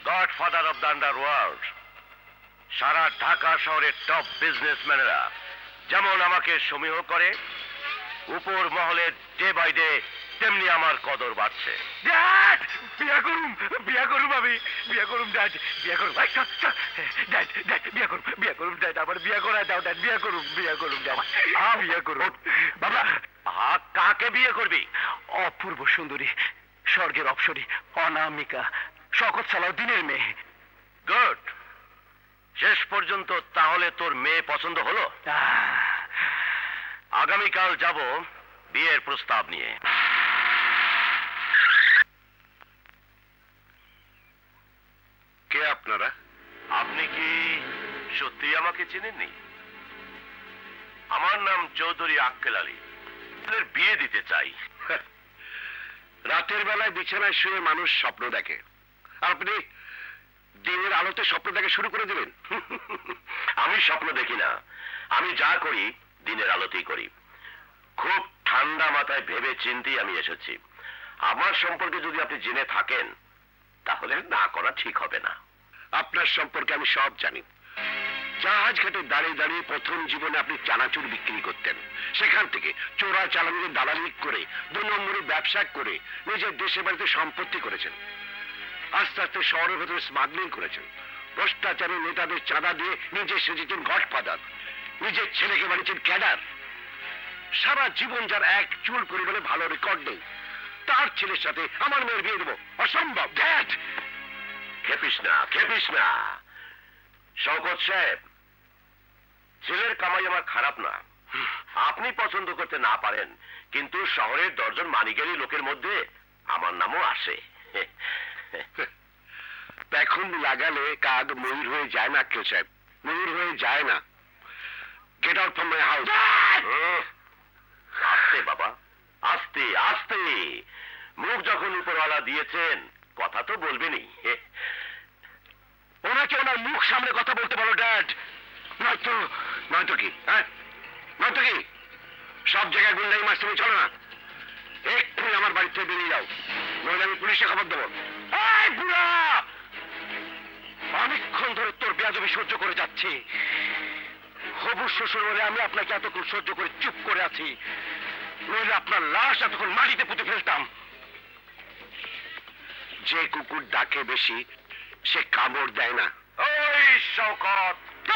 Godfather of the underworld. সারা ঢাকা শহরের top বিজনেসম্যানেরা যেমন আমাকে সমীহ করে, উপর মহলে ডে বাই ডে তেমনি আমার কদর বাড়ছে। ড্যাড, বিয়া করুম আমি, বিয়া করুম ড্যাড, বিয়া করুম। ড্যাড, ড্যাড, বিয়া করুম ড্যাড, আমার বিয়া করা দাও ড্যাড, বিয়া করুম ড্যাড, বিয়া করুম। বাবা, কাকে বিয়ে করবি? অপূর্ব সুন্দরী, স্বর্গের অপসরী, অনামিকা, শকত সালাউদ্দিনের মেয়ে। গুড। শেষ পর্যন্ত তাহলে তোর মেয়ে পছন্দ হলো? আগামীকাল যাব বিয়ের প্রস্তাব নিয়ে। কে আপনারা? আপনি কি সত্যি আমাকে চেনেননি? আমার নাম চৌধুরী আক্কেল আলী। আপনাদের বিয়ে দিতে চাই। রাতের বেলায় বিছানায় শুয়ে মানুষ স্বপ্ন দেখে, আপনি দিনের আলোতে স্বপ্ন দেখে শুরু করে দিলেন। আমি স্বপ্ন দেখি না, আমি যা করি দিনের আলোতেই করি। খুব ঠান্ডা মাথায় ভেবে চিন্তেই আমি এসেছি। আমার সম্পর্কে যদি আপনি জেনে থাকেন তাহলে না করা ঠিক হবে না। আপনার সম্পর্কে আমি সব জানি। জাহাজ ঘাটে দাঁড়িয়ে দাঁড়িয়ে প্রথম জীবনে আপনি চানাচুর বিক্রি করতেন, সেখান থেকে চোরা চালানিতে দালালি করে 2 নম্বরে ব্যবসা করে নিজের দেশে বাড়িতে সম্পত্তি করেছেন। আস্তে আস্তে শহরের ভেতরে স্মাগলিং করেছেন, ভ্রষ্টাচারী নেতাদের চাঁদা দিয়ে নিজে সেজেছেন গডফাদার, নিজের ছেলেকে বানিয়েছেন ক্যাডার। সারা জীবন যার এক চুল পরিবারে ভালো রেকর্ড নেই, তার ছেলের সাথে আমার মেয়ের বিয়ে দেবো? অসম্ভব। ড্যাড, খেপিস না শওকত সাহেব, ছেলের কামাই আমার খারাপ না। আপনি পছন্দ করতে না পারেন, কিন্তু শহরের 10 জন মানিকারি লোকের মধ্যে আমার নামও আসে। এখন লাগালে কাক ময়ূর হয়ে যায় না। কেউ সাহেব, ময়ূর হয়ে যায় না। Get out from my house. আস্তে বাবা, আস্তে আস্তে। মুখ যখন উপরওয়ালা দিয়েছেন কথা তো বলবেনই। ওনাকে ওনার মুখ সামনে কথা বলতে বলো ড্যাড। নয়তো কি? হ্যাঁ, নয়তো কি? সব জায়গায় গুন্ডাই মাস তুমি চলো না। এক্ষুনি আমার বাড়ি থেকে বেরিয়ে যাও, নইলে আমি পুলিশে খবর দেবো। এই বুড়া, অনেকক্ষণ ধরে তোর বেয়াদবি সহ্য করে যাচ্ছি। হবু শ্বশুর বলে আমি আপনাকে এতক্ষণ সহ্য করে চুপ করে আছি, নইলে আপনার লাশ এতক্ষণ মাটিতে পুঁতে ফেলতাম। যে কুকুর ডাকে বেশি সে কামড় দেয় না। ওই শওকত,